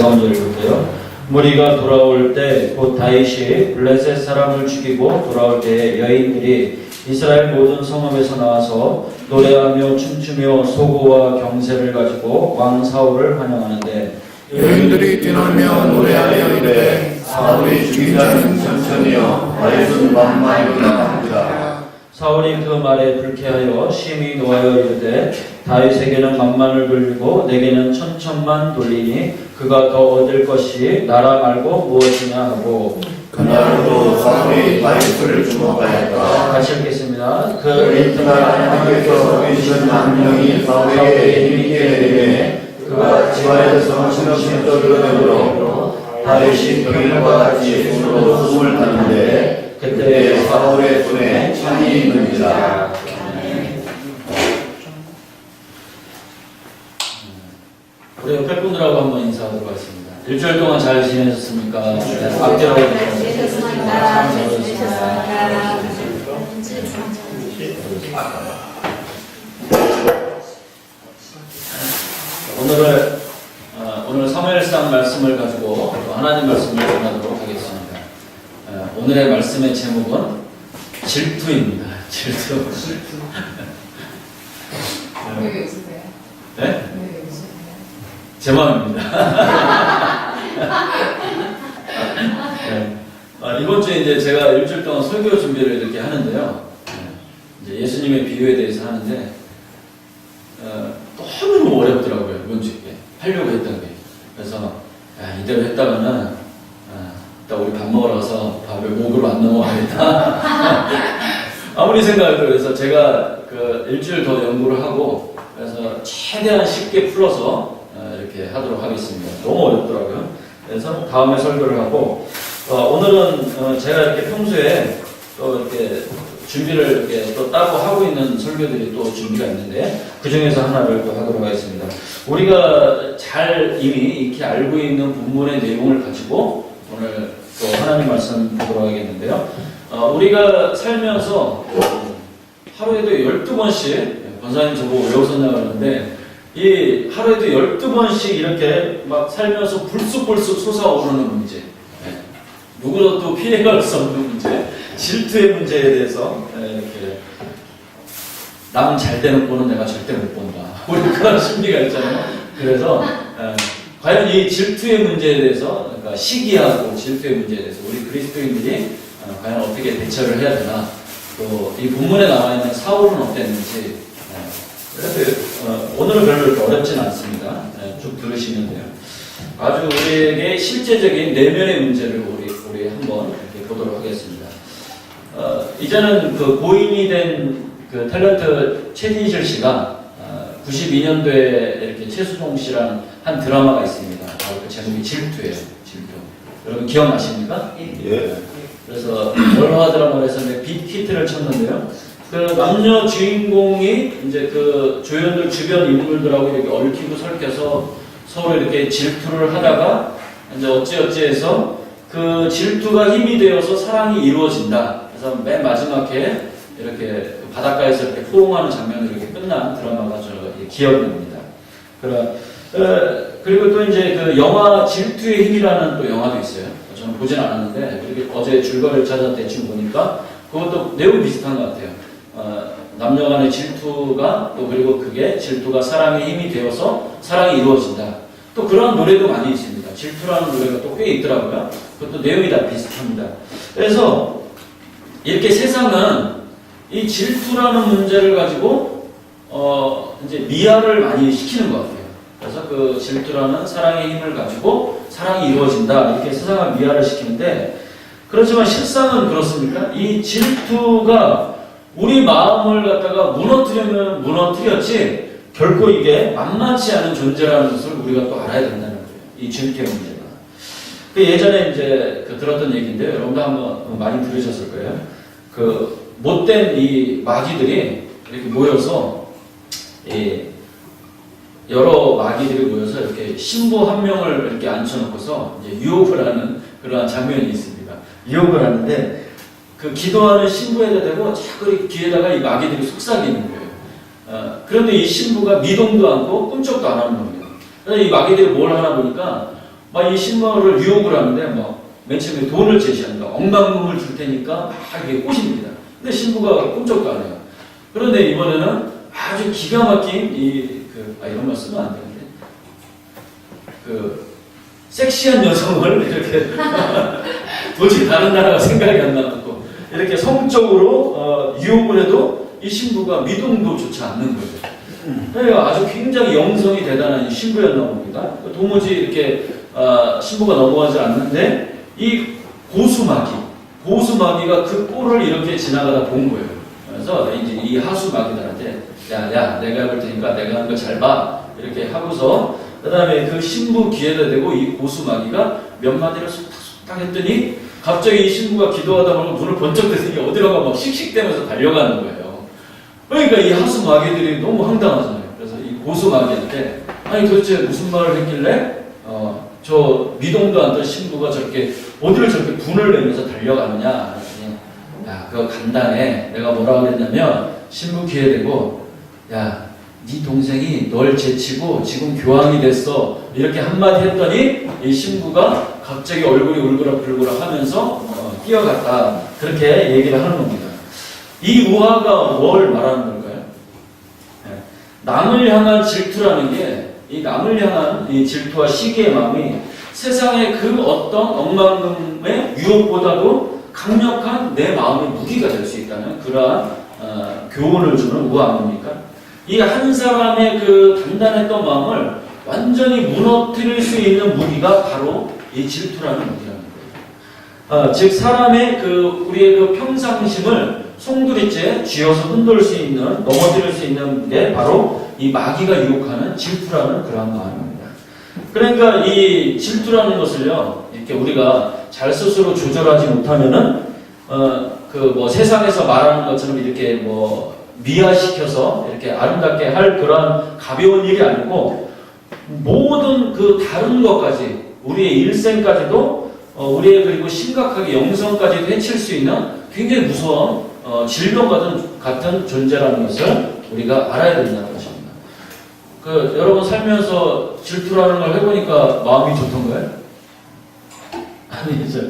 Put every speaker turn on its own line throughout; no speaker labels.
4절을 볼게요. 무리가 돌아올 때 곧 다윗이 블레셋 사람을 죽이고 돌아올 때에 여인들이 이스라엘 모든 성읍에서 나와서 노래하며 춤추며 소고와 경세를 가지고 왕 사울을 환영하는데
여인들이 뛰놀며 노래하여 이르되 사울이 죽인 자는 천천히요 다윗은 만만이로다 합니다.
사울이 그 말에 불쾌하여 심히 노하여 이르되 다윗에게는 만만을 돌리고 내게는 천천만 돌리니 그가 더 얻을 것이 나라 말고 무엇이냐 하고
그날도 사울이 다윗을 주목하였다.
다시 읽겠습니다.
그 이튿날 하나님께서 보이신 만명이 사울에게 힘있게 내리매 그가 지바에서 신없이 떠들어내므로 다윗이 병일과 같이 손으로 숨을 탔는데 그때 사울의 손에 창이 있는지라.
우리 옆에 분들하고 한번 인사하도록 하겠습니다. 일주일 동안 잘 지내셨습니까? 앞뒤로 오늘 사무엘상 말씀을 가지고 또 하나님 말씀을 전하도록 하겠습니다. 오늘의 말씀의 제목은 질투입니다. 질투.
왜 웃으세요?
네?
왜 웃으세요?
제 마음입니다. 네. 이번 주에 이제 제가 일주일 동안 설교 준비를 이렇게 하는데요. 이제 예수님의 비유에 대해서 하는데 너무 어렵더라고요. 이번 주에 하려고 했던 게. 그래서 이대로 했다가는 일단 우리 밥 먹으러 가서 밥을 목으로 안 넘어가겠다. 아무리 생각해도 그래서 제가 그 일주일 더 연구를 하고 그래서 최대한 쉽게 풀어서 이렇게 하도록 하겠습니다. 너무 어렵더라고요. 그래서 다음에 설교를 하고 오늘은 제가 이렇게 평소에 또 이렇게 준비를 이렇게 또 따로 하고 있는 설교들이 또 준비가 있는데 그 중에서 하나를 또 하도록 하겠습니다. 우리가 잘 이미 익히 알고 있는 본문의 내용을 가지고 오늘 또 하나님 말씀 보도록 하겠는데요. 우리가 살면서 하루에도 12번씩 권사님 저보고 외우셨냐고 그러는데 이 하루에도 12번씩 이렇게 막 살면서 불쑥불쑥 솟아오르는 문제, 누구도 피해갈 수 없는 문제, 질투의 문제에 대해서 이렇게 남은 잘 되는 꼴은 내가 절대 못 본다. 우리 그런 심리가 있잖아요. 그래서 과연 이 질투의 문제에 대해서, 그러니까 시기하고 질투의 문제에 대해서 우리 그리스도인들이 과연 어떻게 대처를 해야 되나, 또 이 본문에 나와 있는 사울은 어땠는지. 그래서 오늘은 별로 어렵진 않습니다. 쭉 들으시면 돼요. 아주 우리에게 실제적인 내면의 문제를 우리 한번 이렇게 보도록 하겠습니다. 이제는 그 고인이 된 그 탤런트 최진실 씨가 92년도에 이렇게 최수종 씨라는 한 드라마가 있습니다. 바로 그 제목이 질투예요. 질투. 여러분 기억나십니까?
예.
그래서 월화 드라마에서 빅히트를 쳤는데요. 그 남녀 주인공이 이제 그 조연들 주변 인물들하고 이렇게 얽히고 설켜서 서로 이렇게 질투를 하다가 이제 어찌어찌해서 그 질투가 힘이 되어서 사랑이 이루어진다. 그래서 맨 마지막에 이렇게 바닷가에서 이렇게 포옹하는 장면으로 이렇게 끝난 드라마가 저 기억이 납니다. 그리고 또 이제 그 영화 질투의 힘이라는 또 영화도 있어요. 저는 보진 않았는데 이렇게 어제 줄거리를 찾아 대충 보니까 그것도 내용이 비슷한 것 같아요. 남녀 간의 질투가 또 그리고 그게 질투가 사랑의 힘이 되어서 사랑이 이루어진다. 또 그런 노래도 많이 있습니다. 질투라는 노래가 또 꽤 있더라고요. 그것도 내용이 다 비슷합니다. 그래서 이렇게 세상은 이 질투라는 문제를 가지고 이제 미화를 많이 시키는 것 같아요. 그래서 그 질투라는 사랑의 힘을 가지고 사랑이 이루어진다 이렇게 세상을 미화를 시키는데 그렇지만 실상은 그렇습니까? 이 질투가 우리 마음을 갖다가 무너뜨리면 무너뜨렸지 결코 이게 만만치 않은 존재라는 것을 우리가 또 알아야 된다는 거예요. 이 질투의 문제가. 그 예전에 이제 들었던 얘기인데요. 여러분도 한번 많이 들으셨을 거예요. 그 못된 이 마귀들이 이렇게 모여서 여러 마귀들이 모여서 이렇게 신부 한 명을 이렇게 앉혀놓고서 이제 유혹을 하는 그러한 장면이 있습니다. 유혹을 하는데 그 기도하는 신부에다 대고 자꾸 귀에다가 이 마귀들이 속삭이는 거예요. 그런데 이 신부가 미동도 않고 꿈쩍도 안 하는 겁니다. 그래서 이 마귀들이 뭘 하나 보니까 막 이 신부를 유혹을 하는데 맨 처음에 돈을 제시한다. 억만금을 줄 테니까 막 이게 꼬십니다. 근데 신부가 꿈쩍도 안 해요. 그런데 이번에는 아주 기가 막힌 이런 말 쓰면 안 되는데 섹시한 여성을 이렇게 도저히 다른 나라가 생각이 안 나고 이렇게 성적으로 유혹을 해도 이 신부가 미동도 좋지 않는 거죠. 그러니까 아주 굉장히 영성이 대단한 신부였나 봅니다. 도무지 이렇게 신부가 넘어가지 않는데 이 고수마귀가 그 꼴을 이렇게 지나가다 본 거예요. 그래서 이제 이 하수마귀들한테 야 내가 볼 테니까 내가 하는 거 잘 봐 이렇게 하고서 그 다음에 그 신부 귀에다 대고 이 고수마귀가 몇 마디를 속닥속닥 했더니 갑자기 이 신부가 기도하다 보면 눈을 번쩍 뜨더니 어디론가 막 씩씩대면서 달려가는 거예요. 그러니까 이 하수마귀들이 너무 황당하잖아요. 그래서 이 고수마귀한테 아니 도대체 무슨 말을 했길래 저 미동도 않던 신부가 저렇게 어디를 저렇게 분을 내면서 달려가느냐. 야 그거 간단해. 내가 뭐라고 그랬냐면 신부 귀에 대고 야 네 동생이 널 제치고 지금 교황이 됐어 이렇게 한마디 했더니 이 신부가 갑자기 얼굴이 울그락불그락 하면서 뛰어갔다. 그렇게 얘기를 하는 겁니다. 이 우화가 뭘 말하는 걸까요? 남을 향한 질투라는 게 이 남을 향한 이 질투와 시기의 마음이 세상의 그 어떤 억만금의 유혹보다도 강력한 내 마음의 무기가 될 수 있다는 그러한 교훈을 주는 우화 아닙니까? 이 한 사람의 그 단단했던 마음을 완전히 무너뜨릴 수 있는 무기가 바로 이 질투라는 무기라는 거예요. 즉 사람의 우리의 그 평상심을 송두리째 쥐어서 흔들 수 있는, 넘어뜨릴 수 있는 게 바로 이 마귀가 유혹하는 질투라는 그런 마음입니다. 그러니까 이 질투라는 것을요, 이렇게 우리가 잘 스스로 조절하지 못하면은, 세상에서 말하는 것처럼 이렇게 미화시켜서 이렇게 아름답게 할 그런 가벼운 일이 아니고, 모든 그 다른 것까지, 우리의 일생까지도, 우리의 그리고 심각하게 영성까지도 해칠 수 있는 굉장히 무서운 질병 같은 존재라는 것을 우리가 알아야 된다는 것입니다. 여러분 살면서 질투라는 걸 해보니까 마음이 좋던가요? 아니죠.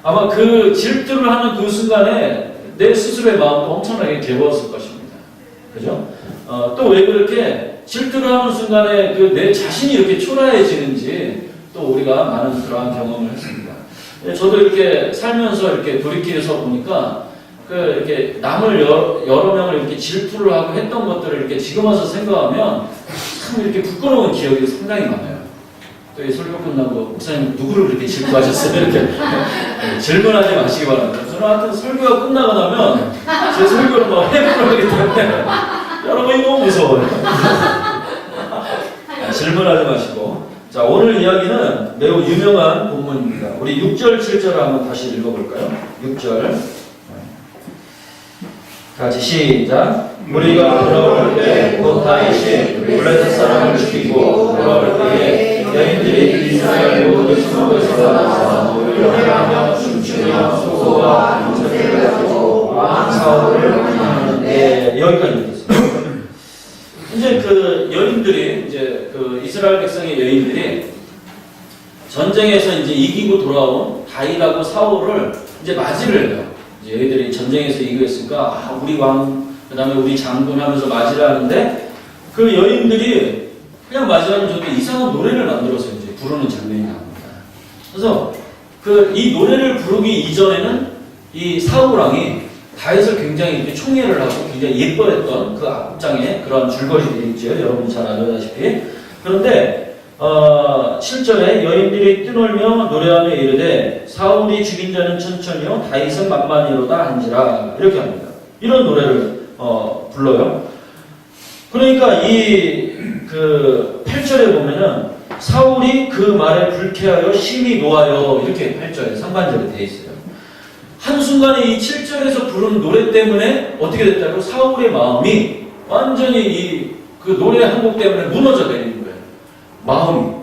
아마 그 질투를 하는 그 순간에 내 스스로의 마음도 엄청나게 괴로웠을 것입니다. 그죠? 또 왜 그렇게 질투를 하는 순간에 내 자신이 이렇게 초라해지는지 또 우리가 많은 그러한 경험을 했습니다. 저도 이렇게 살면서 이렇게 돌이켜서 보니까 이렇게 남을 여러 명을 이렇게 질투를 하고 했던 것들을 이렇게 지금 와서 생각하면 참 이렇게 부끄러운 기억이 상당히 많아요. 또 이 설교 끝나고 목사님 누구를 그렇게 질투하셨어요? 이렇게 질문하지 마시기 바랍니다. 저는 하여튼 설교가 끝나고 나면 제 설교를 막 회복을 하기 때문에 여러분이 너무 무서워요. 질문하지 마시고. 자, 오늘 이야기는 매우 유명한 본문입니다. 우리 6절, 7절을 한번 다시 읽어볼까요? 6절. 같이 시작. 우리가 돌아올 때 곧 다윗이 블레셋 사람을 죽이고 돌아올 때에 여인들이 이스라엘 모든 성읍에서 나와서 노래하며 춤추며 소고와 인정을 가지고 왕 사울을 환영하는데 여기까지 읽겠습니다. 이제 여인들이 이스라엘 백성의 여인들이 전쟁에서 이제 이기고 돌아온 다윗하고 사울을 이제 맞이를 해요. 이제 여인들이 전쟁에서 이겼으니까 우리 왕 그다음에 우리 장군 하면서 맞이를 하는데 그 여인들이 그냥 맞이하는 저도 이상한 노래를 만들어서 이제 부르는 장면이 나옵니다. 그래서 이 노래를 부르기 이전에는 이 사울 왕이 다윗을 굉장히 이렇게 총애를 하고 굉장히 예뻐했던 그 앞장에 그런 줄거리들이 있죠. 여러분이 잘 아시다시피. 그런데 7절에 여인들이 뛰놀며 노래하며 이르되 사울이 죽인 자는 천천히요 다윗은 만만히로다 한지라 이렇게 합니다. 이런 노래를 불러요. 그러니까 이 8절에 보면은 사울이 그 말에 불쾌하여 심히 노하여 이렇게 8절에 상반절에 되어 있어요. 한순간에 이 7절에서 부른 노래 때문에 어떻게 됐다고? 사울의 마음이 완전히 그 노래 한 곡 때문에 무너져 내리는 거예요. 마음이.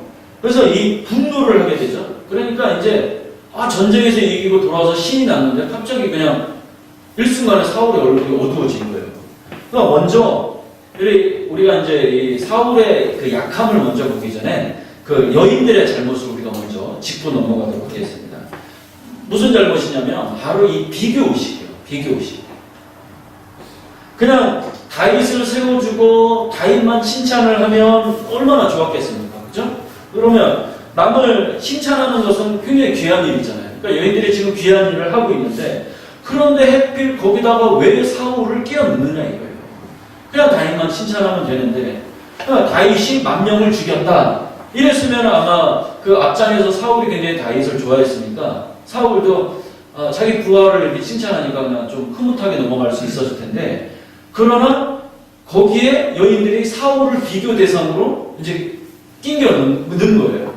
그래서 이 분노를 하게 되죠. 그러니까 이제 전쟁에서 이기고 돌아와서 신이 났는데 갑자기 그냥 일순간에 사울의 얼굴이 어두워진 거예요. 그러니까 먼저 우리가 이제 이 사울의 그 약함을 먼저 보기 전에 그 여인들의 잘못을 우리가 먼저 짚고 넘어가도록 하겠습니다. 무슨 잘못이냐면 바로 이 비교의식이에요. 비교의식. 그냥 다윗을 세워주고 다윗만 칭찬을 하면 얼마나 좋았겠습니까? 그죠? 그러면 남을 칭찬하는 것은 굉장히 귀한 일이잖아요. 그러니까 여인들이 지금 귀한 일을 하고 있는데 그런데 하필 거기다가 왜 사울을 끼워넣느냐 이거예요. 그냥 다윗만 칭찬하면 되는데 그러니까 다윗이 10,000명을 죽였다. 이랬으면 아마 그 앞장에서 사울이 굉장히 다윗을 좋아했으니까 사울도 자기 부하를 이렇게 칭찬하니까 그냥 좀 흐뭇하게 넘어갈 수 있었을 텐데 그러나 거기에 여인들이 사울을 비교 대상으로 이제 끼겨 넣은 거예요.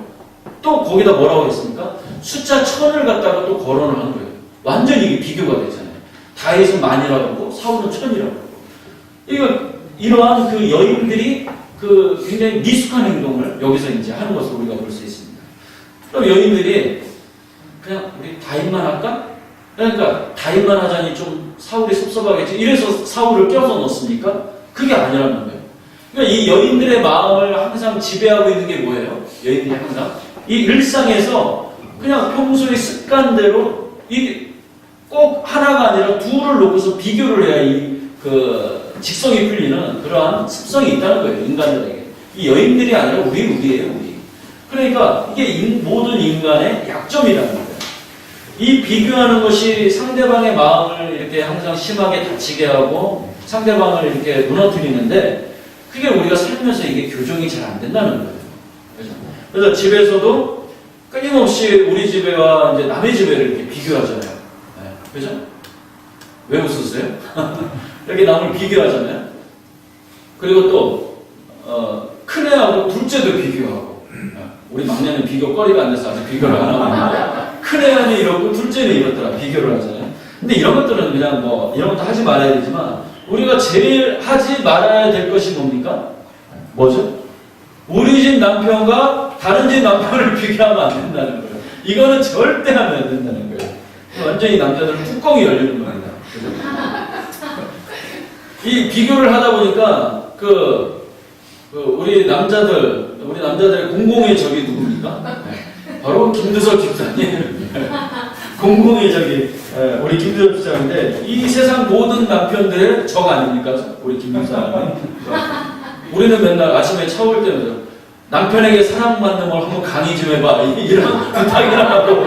또 거기다 뭐라고 했습니까? 숫자 1000을 갖다가 또 거론을 한 거예요. 완전히 이게 비교가 되잖아요. 다윗은 10,000이라고 하고 사울은 1000이라고 하고. 이러한 그 여인들이 그 굉장히 미숙한 행동을 여기서 이제 하는 것을 우리가 볼 수 있습니다. 그럼 여인들이 그냥 우리 다윗만 할까? 그러니까 다윗만 하자니 좀 사울이 섭섭하겠지. 이래서 사울을 껴서 넣습니까? 그게 아니라는 거예요. 그러니까 이 여인들의 마음을 항상 지배하고 있는 게 뭐예요? 여인들이 항상 이 일상에서 그냥 평소의 습관대로 이 꼭 하나가 아니라 둘을 놓고서 비교를 해야 이 그 직성이 풀리는 그러한 습성이 있다는 거예요. 인간들에게. 이 여인들이 아니라 우리예요. 우리. 그러니까 이게 모든 인간의 약점이라는 거예요. 이 비교하는 것이 상대방의 마음을 이렇게 항상 심하게 다치게 하고 상대방을 이렇게 무너뜨리는데 그게 우리가 살면서 이게 교정이 잘 안 된다는 거예요. 그죠? 그래서 집에서도 끊임없이 우리 집에와 이제 남의 집에를 이렇게 비교하잖아요. 네. 그죠? 왜 웃으세요? 이렇게 남을 비교하잖아요. 그리고 또 큰애하고 둘째도 비교하고 우리 막내는 비교거리가 안 돼서 아직 비교를 안 하고 큰애는 이렇고 둘째는 이렇더라 비교를 하잖아요. 근데 이런 것들은 그냥 뭐 이런 것도 하지 말아야 되지만 우리가 제일 하지 말아야 될 것이 뭡니까? 뭐죠? 우리 집 남편과 다른 집 남편을 비교하면 안 된다는 거예요. 이거는 절대 하면 안 된다는 거예요. 완전히 남자들은 뚜껑이 열리는 겁니다. 그죠? 이 비교를 하다 보니까 우리 남자들의 공공의 적이 누굽니까? 바로 김두섭 집사님. 공공의 적이 우리 김두섭 집사인데 이 세상 모든 남편들의 적 아닙니까? 우리 김 집사님이. 우리는 맨날 아침에 차 올 때마다 남편에게 사랑받는 걸 한번 강의 좀 해봐 이런 부탁이나 하고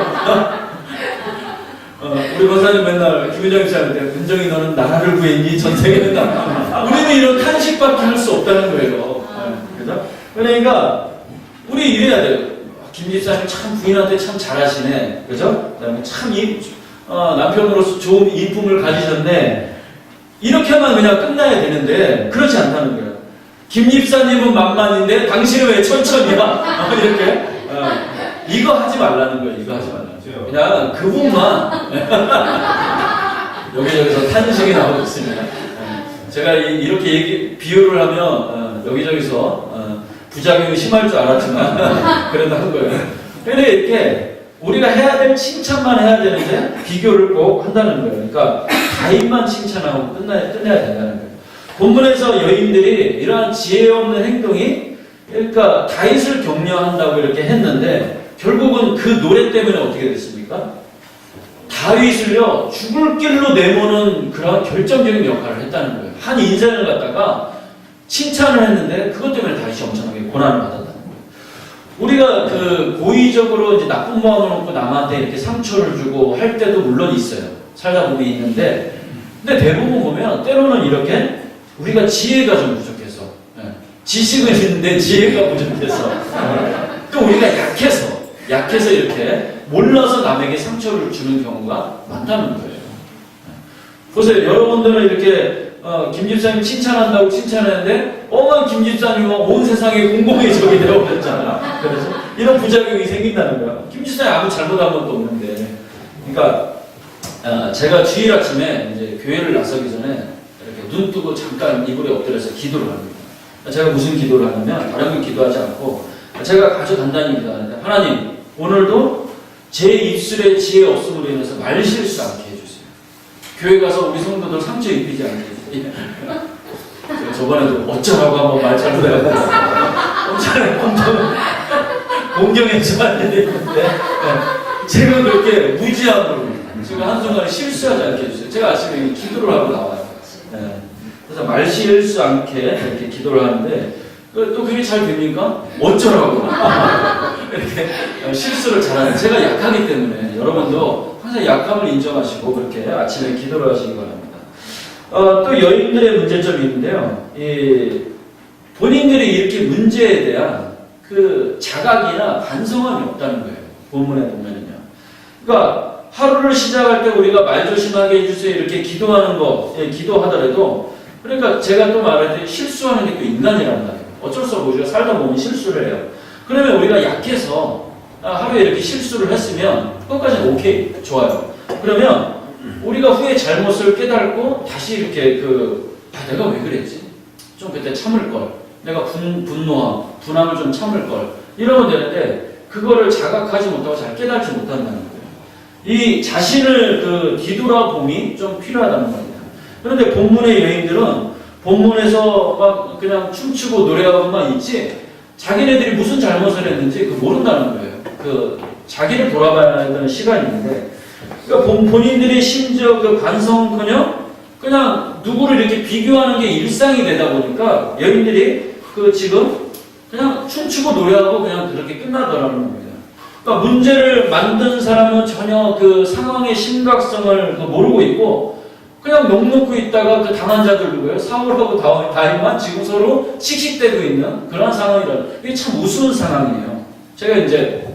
우리 권사님 맨날 김유정 씨한테 은정이 너는 나라를 구했니? 전 세계는 우리는 이런 탄식밖에 할 수 없다는 거예요. 그죠? 그러니까 우리 이래야 돼요. 김 집사님 참 부인한테 참 잘하시네. 그죠? 그다음에 참 남편으로서 좋은 이쁨을 가지셨네. 이렇게만 그냥 끝나야 되는데 그렇지 않다는 거예요. 김 집사님은 만만인데 당신은 왜 천천이야? 이렇게 이거 하지 말라는 거예요. 이거 하지 말라는 거예요. 그냥 그분만 여기저기서 탄식이 나오고 있습니다. 제가 이렇게 비유를 하면 여기저기서 부작용이 심할 줄 알았지만 그래도 한 거예요. 근데 이렇게 우리가 해야 될 칭찬만 해야 되는데 비교를 꼭 한다는 거예요. 그러니까 다윗만 칭찬하고 끝내야 된다는 거예요. 본문에서 여인들이 이러한 지혜 없는 행동이 그러니까 다윗을 격려한다고 이렇게 했는데 결국은 그 노래 때문에 어떻게 됐습니까? 다윗을요 죽을 길로 내모는 그런 결정적인 역할을 했다는 거예요. 한 인생을 갖다가 칭찬을 했는데 그것 때문에 다윗이 엄청나게 고난을 받았다는 거예요. 우리가 그 고의적으로 이제 나쁜 마음을 먹고 남한테 이렇게 상처를 주고 할 때도 물론 있어요. 살다 보면 있는데 근데 대부분 보면 때로는 이렇게 우리가 지혜가 좀 부족해서 지식은 있는데 지혜가 부족해서 또 우리가 약해서 이렇게 몰라서 남에게 상처를 주는 경우가 많다는 거예요. 보세요. 여러분들은 이렇게 김 집사님 칭찬한다고 칭찬하는데 김 집사님은 온 세상에 공공의 적이 되어버렸잖아. 그래서 이런 부작용이 생긴다는 거야. 김 집사님 아무 잘못한 것도 없는데. 그러니까 제가 주일 아침에 이제 교회를 나서기 전에 이렇게 눈 뜨고 잠깐 이불에 엎드려서 기도를 합니다. 제가 무슨 기도를 하냐면 다른 건 기도하지 않고 제가 아주 간단히 기도하는데 하나님 오늘도 제 입술에 지혜 없음으로 인해서 말 실수 않게 해주세요. 교회 가서 우리 성도들 상처 입히지 않게 해주세요. 제가 저번에도 어쩌라고 한번 말 잘못해가지고 동경에서 할 일이 있는데 제가 그렇게 무지함으로 지금 한순간에 실수하지 않게 해주세요. 제가 아침에 기도를 하고 나와요. 그래서 말 실수 않게 이렇게 기도를 하는데 또 그게 잘 됩니까? 어쩌라고 이렇게 실수를 잘하는 제가 약하기 때문에 여러분도 항상 약함을 인정하시고 그렇게 아침에 기도를 하시기 바랍니다. 또 여인들의 문제점이 있는데요. 본인들이 일으킨 문제에 대한 그 자각이나 반성함이 없다는 거예요. 본문에 보면은요. 그러니까 하루를 시작할 때 우리가 말 조심하게 해주세요 이렇게 기도하는 거, 기도하더라도 그러니까 제가 또 말할 때 실수하는 게 또 인간이란 말이에요. 어쩔 수 없고 우리가 살다 보면 실수를 해요. 그러면 우리가 약해서 하루에 이렇게 실수를 했으면 그것까지는 오케이, 좋아요. 그러면 우리가 후에 잘못을 깨닫고 다시 이렇게 내가 왜 그랬지? 좀 그때 참을 걸. 내가 분함을 좀 참을 걸. 이러면 되는데 그거를 자각하지 못하고 잘 깨닫지 못한다는 거예요. 이 자신을 뒤돌아봄이 좀 필요하다는 겁니다. 그런데 본문의 여인들은 본문에서 막 그냥 춤추고 노래하고만 있지 자기네들이 무슨 잘못을 했는지 모른다는 거예요. 자기를 돌아봐야 하는 시간이 있는데 그러니까 본인들이 심지어 반성은커녕 그냥 누구를 이렇게 비교하는 게 일상이 되다 보니까 여인들이 지금 그냥 춤추고 노래하고 그냥 그렇게 끝나더라는 겁니다. 그러니까 문제를 만든 사람은 전혀 상황의 심각성을 모르고 있고 그냥 넋놓고 있다가 당한 자들 누구예요? 사울하고 다윗만 지금 서로 씩씩대고 있는 그런 상황이라 이게 참 우스운 상황이에요. 제가 이제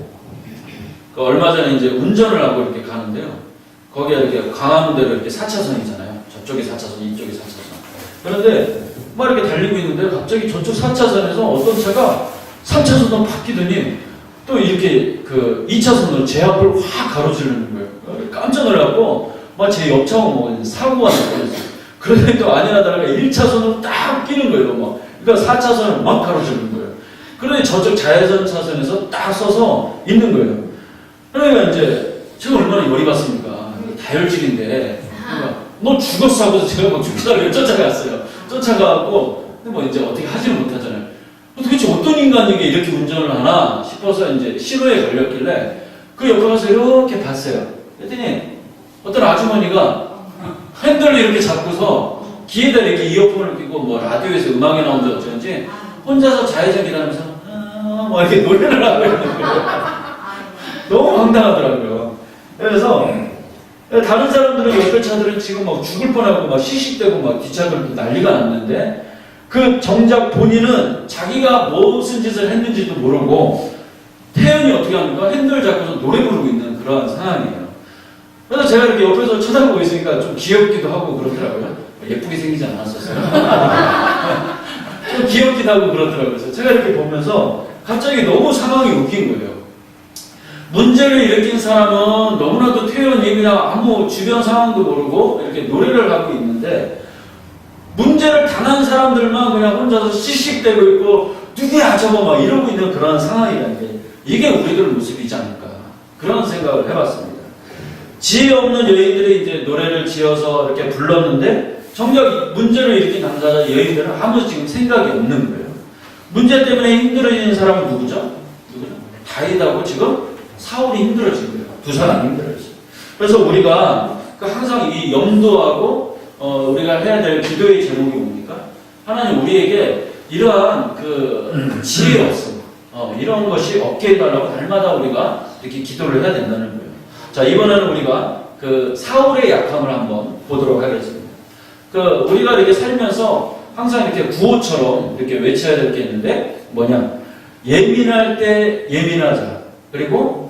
얼마 전에 이제 운전을 하고 이렇게 가는데요. 거기가 이렇게 강화문대로 이렇게 4차선이잖아요. 저쪽이 4차선, 이쪽이 4차선. 그런데 막 이렇게 달리고 있는데 갑자기 저쪽 4차선에서 어떤 차가 3차선으로 바뀌더니 또 이렇게 2차선으로 제 앞을 확 가로지르는 거예요. 깜짝 놀랐고 막 제 옆차고 사고가 났거든요. 그런데 또 아니라다가 1차선으로 딱 끼는 거예요. 그러니까 4차선을 막 가로지르는 거예요. 그런데 저쪽 좌회전 차선에서 딱 서서 있는 거예요. 그러니까 이제 제가 얼마나 열이 받습니까? 다혈질인데 너 죽었어 하고서 제가 막 죽기다리고 쫓아갔어요. 쫓아가고 근데 이제 어떻게 하지는 못하잖아요. 도대체 어떤 인간이 이렇게 운전을 하나 싶어서 이제 신호에 걸렸길래 그 옆에 가서 이렇게 봤어요. 그랬더니 어떤 아주머니가 핸들을 이렇게 잡고서 귀에다 이렇게 이어폰을 끼고 라디오에서 음악이 나온다 어쩐지 혼자서 좌회전 기다리면서 막 이렇게 노래를 하고 있는 거예요. 너무 황당하더라고요. 그래서 다른 사람들은 옆에 차들은 지금 막 죽을 뻔하고 막 시식대고 막 뒷차들도 난리가 났는데 정작 본인은 자기가 무슨 짓을 했는지도 모르고 태연이 어떻게 합니까? 핸들 잡고서 노래 부르고 있는 그런 상황이에요. 그래서 제가 이렇게 옆에서 쳐다보고 있으니까 좀 귀엽기도 하고 그렇더라고요. 예쁘게 생기지 않았었어요. 좀 귀엽기도 하고 그렇더라고요. 그래서 제가 이렇게 보면서 갑자기 너무 상황이 웃긴 거예요. 문제를 일으킨 사람은 너무나도 태연이 그냥 아무 주변 상황도 모르고 이렇게 노래를 하고 있는데 문제를 당한 사람들만 그냥 혼자서 씩씩대고 있고 누구야 저거 막 이러고 있는 그런 상황이라는 게 이게 우리들 모습이지 않을까 그런 생각을 해봤습니다. 지혜 없는 여인들이 이제 노래를 지어서 이렇게 불렀는데 정작 문제를 일으킨 당사자 여인들은 아무 지금 생각이 없는 거예요. 문제 때문에 힘들어지는 사람은 누구죠? 다윗하고 지금 사울이 힘들어진 거예요. 두 사람이 힘들어졌어요. 그래서 우리가 항상 이 염두하고 우리가 해야 될 기도의 제목이 뭡니까? 하나님 우리에게 이러한 지혜 없음 이런 것이 없게 해달라고 날마다 우리가 이렇게 기도를 해야 된다는 거예요. 자, 이번에는 우리가 사울의 약함을 한번 보도록 하겠습니다. 우리가 이렇게 살면서 항상 이렇게 구호처럼 이렇게 외쳐야 될 게 있는데 뭐냐? 예민할 때 예민하자. 그리고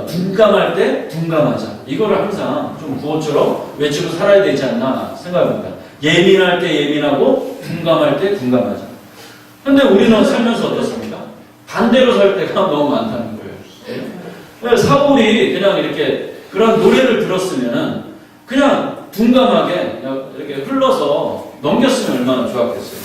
둔감할 때 둔감하자. 이거를 항상 좀 구호처럼 외치고 살아야 되지 않나 생각합니다. 예민할 때 예민하고 둔감할 때 둔감하자. 근데 우리는 살면서 어떻습니까? 반대로 살 때가 너무 많다는 거예요. 사울이 그냥 이렇게 그런 노래를 들었으면 그냥 둔감하게 그냥 이렇게 흘러서 넘겼으면 얼마나 좋았겠어요.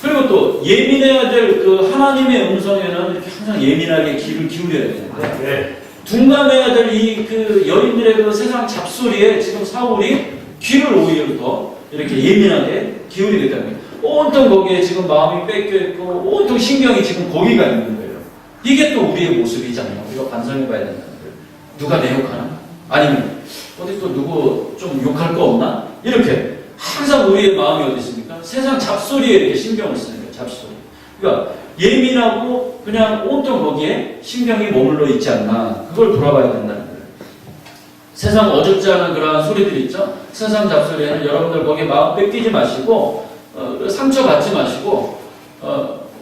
그리고 또 예민해야 될 하나님의 음성에는 이렇게 항상 예민하게 귀를 기울여야 되는데 둔감해야 될 이 여인들의 세상 잡소리에 지금 사울이 귀를 오히려 더 이렇게 예민하게 기울이게 됩니다. 온통 거기에 지금 마음이 뺏겨 있고 온통 신경이 지금 거기가 있는 거예요. 이게 또 우리의 모습이지 않나? 우리가 반성해 봐야 된다는 거예요. 누가 내 욕하나? 아니면 어디 또 누구 좀 욕할 거 없나? 이렇게 항상 우리의 마음이 어디 있습니까? 세상 잡소리에 이렇게 신경을 쓰는 거예요. 잡소리. 그러니까 예민하고 그냥 온통 거기에 신경이 머물러 있지 않나? 그걸 돌아봐야 된다는 거예요. 세상 어줍지 않은 그러한 소리들 있죠? 세상 잡소리에는 여러분들 거기에 마음 뺏기지 마시고 상처 받지 마시고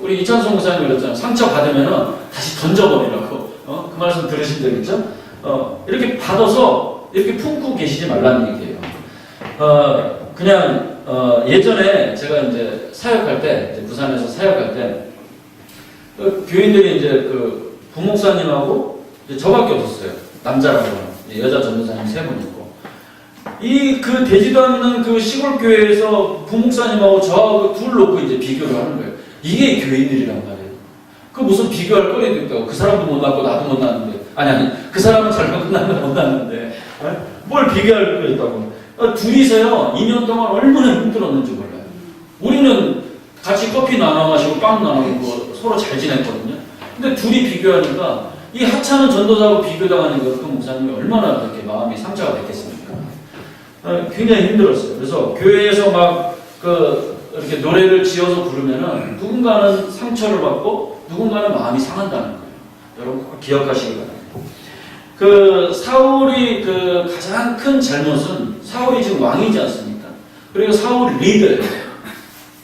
우리 이찬송 목사님 그랬잖아요. 상처 받으면은 다시 던져버리라고. 그 말씀 들으신 적 있죠? 이렇게 받아서 이렇게 품고 계시지 말라는 얘기예요. 그냥 예전에 제가 이제 사역할 때, 이제 부산에서 사역할 때, 교인들이 이제 그 부목사님하고 이제 저밖에 없었어요. 남자라고. 여자 전도사님 3분 있고. 그 되지도 않는 그 시골 교회에서 부목사님하고 저하고 둘 놓고 이제 비교를 하는 거예요. 이게 교인들이란 말이에요. 그 무슨 비교할 거리도 있다고. 그 사람도 못 낳고 나도 못 낳는데. 아니. 그 사람은 잘못 끝났는데 못 낳는데. 뭘 비교할 거 있다고. 둘이서요, 2년 동안 얼마나 힘들었는지 몰라요. 우리는 같이 커피 나눠 마시고 빵 나눠 먹고 서로 잘 지냈거든요. 근데 둘이 비교하니까 이 하찮은 전도사하고 비교당하니까 그 목사님이 얼마나 그렇게 마음이 상처가 됐겠습니까? 굉장히 힘들었어요. 그래서 교회에서 막 이렇게 노래를 지어서 부르면은 누군가는 상처를 받고 누군가는 마음이 상한다는 거예요. 여러분 꼭 기억하시기 바랍니다. 사울이 가장 큰 잘못은 사울이 지금 왕이지 않습니까? 그리고 사울이 리더예요.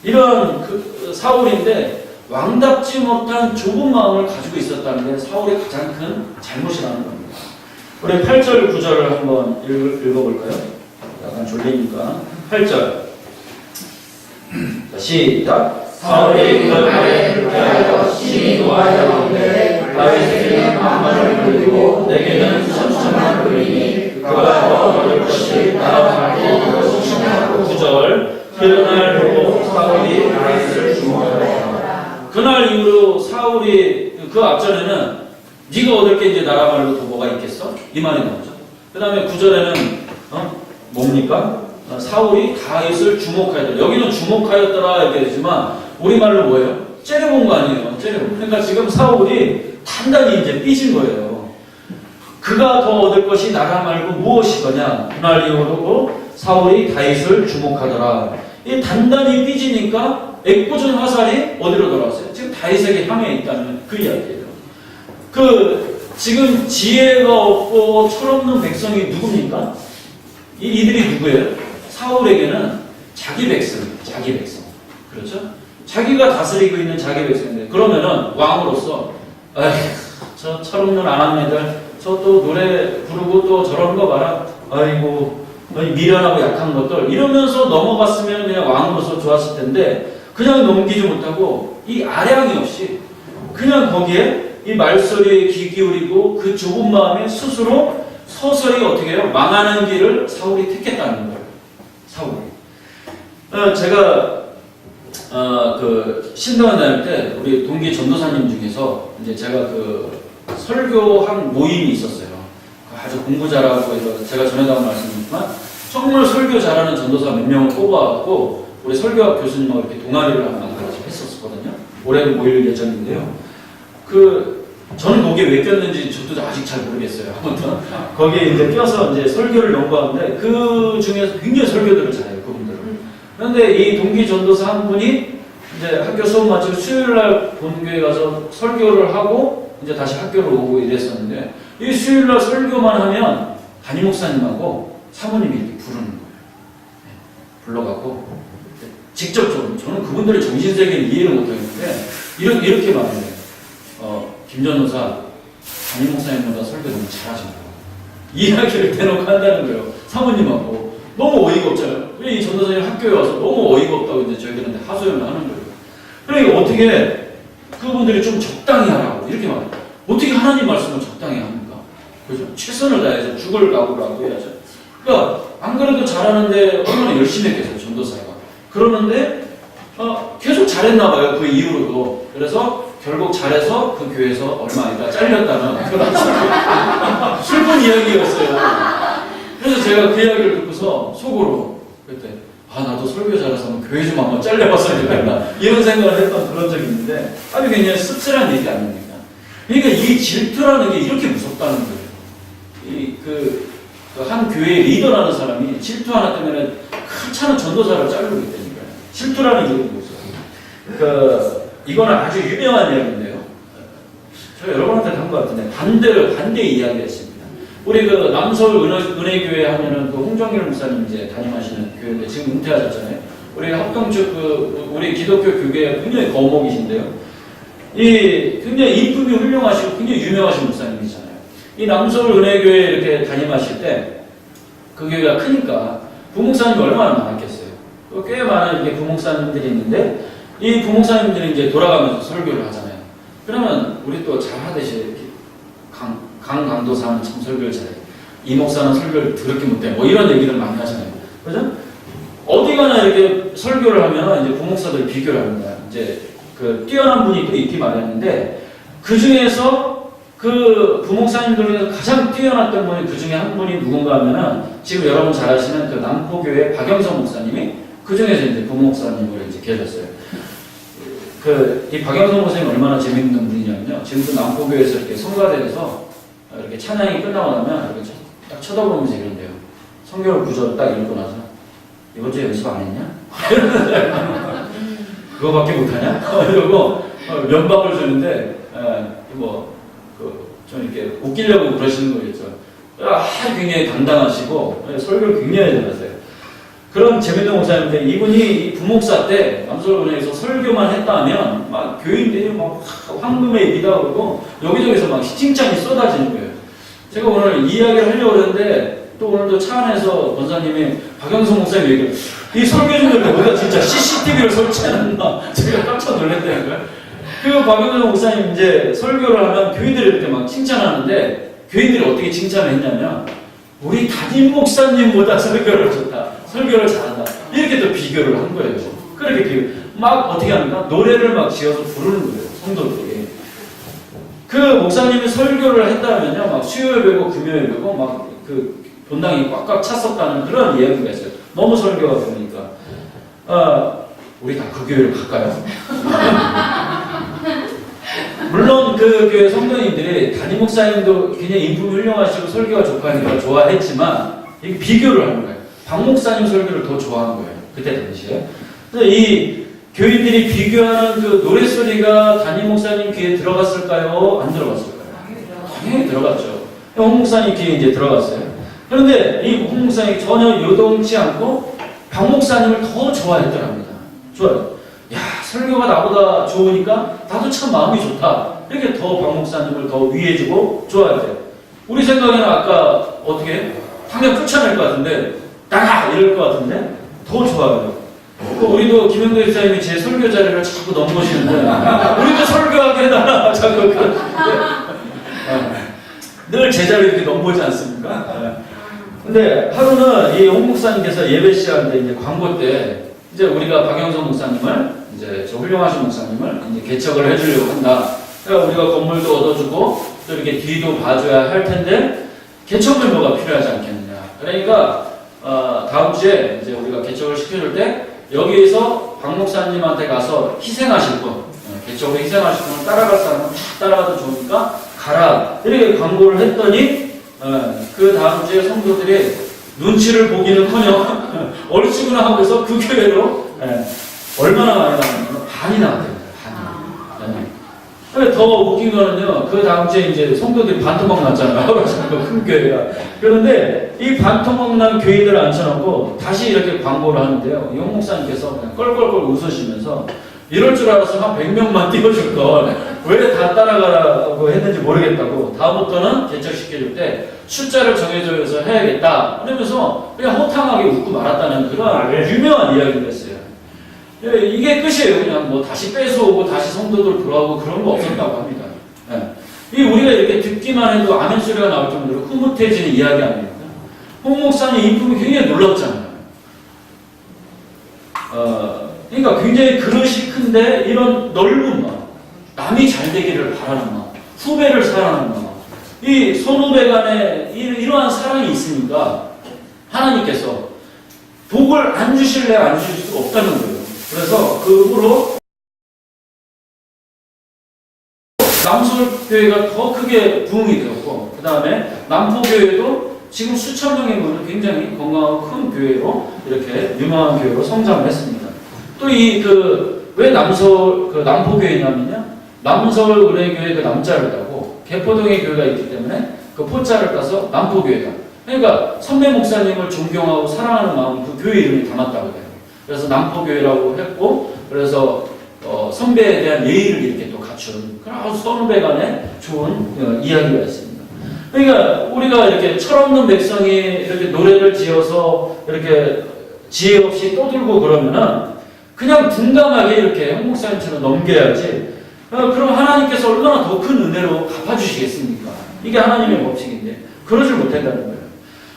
이런 사울인데 왕답지 못한 좁은 마음을 가지고 있었다는 게 사울의 가장 큰 잘못이라는 겁니다. 우리 8절, 9절을 한번 읽어볼까요? 약간 졸리니까. 8절. 자, 시작.
사울이 그 말에 그렇게하여 심히 노하였는데 다윗에게는 만만을 돌리고 내게는 천천만 돌리니 그가 더 얻을 것이 나와 말고 속심하고
9절. 그날 보고 사울이 다윗을 주목하였다. 그날 이후로 사울이 그 앞전에는 네가 얻을 게 이제 나라 말로 더 뭐가 있겠어? 이 말이 나오죠. 그 다음에 9절에는 뭡니까? 사울이 다윗을 주목하였다. 여기는 주목하였더라 이렇게 되지만 우리말로 뭐예요? 째려본 거 아니에요. 째려본. 그러니까 지금 사울이 단단히 이제 삐진 거예요. 그가 더 얻을 것이 나라 말고 무엇이거냐? 그날 이후로 사울이 다윗을 주목하더라. 이 단단히 삐지니까 애꿎은 화살이 어디로 돌아왔어요? 지금 다윗에게 향해 있다는 그 이야기예요. 지금 지혜가 없고 철없는 백성이 누굽니까? 이들이 누구예요? 사울에게는 자기 백성. 그렇죠? 자기가 다스리고 있는 자기 백성인데, 그러면은 왕으로서, 저 철없는 아낙네들, 저 또 노래 부르고 또 저러는 거 봐라. 아이고, 미련하고 약한 것들. 이러면서 넘어갔으면 그냥 왕으로서 좋았을 텐데, 그냥 넘기지 못하고, 이 아량이 없이, 그냥 거기에 이 말소리에 귀 기울이고, 그 좁은 마음에 스스로 서서히 어떻게 해요? 망하는 길을 사울이 택했다는 거예요. 사울이. 제가 신당원 다닐 때 우리 동기 전도사님 중에서 이제 제가 설교한 모임이 있었어요. 아주 공부 잘하고 해서 제가 전에도 한 말씀이지만 정말 설교 잘하는 전도사 몇 명을 뽑아갖고 우리 설교학 교수님하고 이렇게 동아리를 한번 같이 했었거든요. 올해도 모일 예정인데요. 저는 거기에 왜 꼈는지 저도 아직 잘 모르겠어요. 아무튼 거기에 이제 껴서 이제 설교를 연구하는데 그 중에서 굉장히 설교들을 잘해요, 그분들은. 그런데 이 동기 전도사 한 분이 이제 학교 수업 마치고 수요일날 본교에 가서 설교를 하고 이제 다시 학교로 오고 이랬었는데 이 수요일날 설교만 하면 담임 목사님하고 사모님이 이렇게 부르는 거예요. 불러갖고 직접적으로 저는 그분들의 정신세계를 이해를 못하겠는데 이렇게 말해요. 김 전도사 담임 목사님보다 설교 너무 잘하신다고 이야기를 대놓고 한다는 거예요. 사모님하고 너무 어이가 없잖아요. 왜 이 전도사님 학교에 와서 너무 어이가 없다고 이제 저희들한테 하소연을 하는 거예요. 그러니까 어떻게 그분들이 좀 적당히 하라고 이렇게 말해요. 어떻게 하나님 말씀을 적당히 합니까? 그죠? 최선을 다해서 죽을 각오라고 해야죠. 그러니까 안 그래도 잘하는데 얼마나 열심히 했겠어요, 전도사가. 그러는데 계속 잘했나 봐요, 그 이후로도. 그래서 결국 잘해서 그 교회에서 얼마 있다 잘렸다는 그런 슬픈 이야기였어요. 그래서 제가 그 이야기를 듣고서 속으로 그때 나도 설교 잘해서 교회 좀 한번 잘려봤어야 되겠다 이런 생각을 했던 그런 적이 있는데 아주 굉장히 씁쓸한 얘기 아닙니까? 그러니까 이 질투라는 게 이렇게 무섭다는 거예요. 한 교회의 리더라는 사람이 질투 하나 때문에 크차는 전도사를 자르게 되는 거예요. 질투라는 게 뭐죠? 이거는 아주 유명한 이야기인데요. 저 여러분한테 한 것 같은데 반대 이야기했습니다. 우리 남서울 은혜교회 하면은 홍정길 목사님 이제 담임하시는 교회인데 지금 은퇴하셨잖아요. 우리 합경축 우리 기독교 교계에 굉장히 거목이신데요. 굉장히 인품이 훌륭하시고 굉장히 유명하신 목사님이잖아요. 이 남서울 은혜교회 이렇게 담임하실 때 그 교회가 크니까 부목사님이 얼마나 많았겠어요. 꽤 많은 이게 부목사님들이 있는데 이 부목사님들이 이제 돌아가면서 설교를 하잖아요. 그러면 우리 또 잘하듯이 이렇게 강도사는 참 설교를 잘해. 이 목사는 설교를 더럽게 못해. 뭐 이런 얘기를 많이 하잖아요. 그죠? 어디 가나 이렇게 설교를 하면 이제 부목사들이 비교를 합니다. 이제 뛰어난 분이 또 있기 마련인데 그 중에서 그 부목사님들 중에서 가장 뛰어났던 분이 그 중에 한 분이 누군가 하면은 지금 여러분 잘 아시는 그 남포교회 박영선 목사님이 그 중에서 이제 부목사님으로 이제 계셨어요. 이 박영선 목사님 얼마나 재밌는 분이냐면요. 지금도 남포교회에서 이렇게 성가대에서 이렇게 찬양이 끝나고 나면 이렇게 딱 쳐다보면서 이런데요. 성경 구절 딱 읽고 나서 이번 주에 연습 안 했냐? 그거밖에 못하냐? 이러고 면박을 주는데 좀 이렇게 웃기려고 그러시는 거겠죠. 굉장히 당당하시고 설교를 굉장히 잘하세요. 그런 재밌는 목사님인데 이분이 부목사 때 남서울은행에서 설교만 했다면 막 교인들이 막 황금의 입이다 그러고 여기저기서 막 칭찬이 쏟아지는 거예요. 제가 오늘 이야기를 하려고 그랬는데 또 오늘도 차 안에서 권사님이 박영성 목사님 얘기를 이 설교중들이 우리가 진짜 CCTV를 설치해놨나 제가 깜짝 놀랐다니까요. 그 박영성 목사님 이제 설교를 하면 교인들이 이렇게 막 칭찬하는데 교인들이 어떻게 칭찬을 했냐면 우리 담임 목사님보다 설교를 좋다. 설교를 잘한다. 이렇게 또 비교를 한 거예요. 그렇게 막 어떻게 합니까? 노래를 막 지어서 부르는 거예요. 성도들이. 그 목사님이 설교를 했다면요. 막 수요일 배고 금요일 배고 막 본당이 꽉꽉 찼었다는 그런 이야기가 있어요. 너무 설교가 되니까. 우리 다 그 교회를 갈까요? 물론 그 교회 성도님들이 담임 목사님도 굉장히 인품이 훌륭하시고 설교가 좋아하니까 좋아했지만 이게 비교를 하는 거예요. 박 목사님 설교를 더 좋아하는 거예요. 그때 당시에. 그래서 이 교인들이 비교하는 그 노래소리가 담임 목사님 귀에 들어갔을까요? 안 들어갔을까요? 당연히 들어갔죠. 홍 목사님 귀에 이제 들어갔어요. 그런데 이 홍 목사님이 전혀 요동치 않고 박 목사님을 더 좋아했더랍니다. 좋아요. 야, 설교가 나보다 좋으니까 나도 참 마음이 좋다. 이렇게 더 박 목사님을 더 위해주고 좋아했대요. 우리 생각에는 아까 어떻게 당장 쫓아낼 것 같은데 나가! 이럴 것 같은데 더 좋아요. 우리도 김영도 집사님이 제 설교 자리를 자꾸 넘보시는데 우리도 설교하게 해달라. 자꾸 늘 제자를 이렇게 넘보지 않습니까? 근데 하루는 이 홍 목사님께서 예배 시간때 이제 광고 때 이제 우리가 박영선 목사님을 이제 저 훌륭하신 목사님을 이제 개척을 해주려고 한다. 그러니까 우리가 건물도 얻어주고 또 이렇게 뒤도 봐줘야 할 텐데 개척 멤버가 필요하지 않겠느냐. 그러니까 다음 주에 이제 우리가 개척을 시켜줄 때 여기에서 박 목사님한테 가서 희생하실 분, 개척을 희생하실 분을 따라갈 사람은 다 따라가도 좋으니까 가라. 이렇게 광고를 했더니 그 다음 주에 성도들이 눈치를 보기는커녕 얼씨구나 하고서 그 교회로 얼마나 많이 나왔냐면 반이 나왔대요. 반이. 더 웃긴 거는요. 그 다음 주에 이제 성도들이 반토막 났잖아요. 큰 교회가. 그런데 이 반토막 난 교인들을 앉혀놓고 다시 이렇게 광고를 하는데요. 용 목사님께서 그냥 껄껄껄 웃으시면서 이럴 줄 알아서 한 100명만 띄워줄 걸 왜 다 따라가라고 했는지 모르겠다고 다음부터는 개척시켜줄 때 숫자를 정해줘서 해야겠다 그러면서 그냥 호탕하게 웃고 말았다는 그런 유명한 이야기를 했어요. 이게 끝이에요. 그냥 뭐 다시 뺏어오고 다시 성도들 돌아오고 그런 거 없었다고 합니다. 이 우리가 이렇게 듣기만 해도 아멘 소리가 나올 정도로 흐뭇해지는 이야기 아닙니까? 홍 목사님 인품이 굉장히 놀랍잖아요. 그러니까 굉장히 그릇이 큰데 이런 넓은 마음, 남이 잘 되기를 바라는 마음, 후배를 사랑하는 마음, 이 선후배 간에 이러한 사랑이 있으니까 하나님께서 복을 안 주실래 안 주실 수가 없다는 거예요. 그래서 그 후로 남서교회가 더 크게 부흥이 되었고, 그 다음에 남포교회도 지금 수천 명의 모는 굉장히 건강하고 큰 교회로 이렇게 유명한 교회로 성장을 했습니다. 또 왜 남포교회냐면요, 남서의뢰교회 그 남자를 따고 개포동의 교회가 있기 때문에 그 포자를 따서 남포교회다. 그러니까 선배 목사님을 존경하고 사랑하는 마음이 그 교회 이름이 담았다고 해요. 그래서 남포교회라고 했고, 그래서 선배에 대한 예의를 이렇게 또 갖춘 그런 선후배 간의 좋은 이야기가 있습니다. 그러니까 우리가 이렇게 철없는 백성이 이렇게 노래를 지어서 이렇게 지혜 없이 떠들고 그러면은 그냥 둔감하게 이렇게 한 목사님처럼 넘겨야지. 그럼 하나님께서 얼마나 더 큰 은혜로 갚아주시겠습니까? 이게 하나님의 법칙인데 그러질 못한다는 거예요.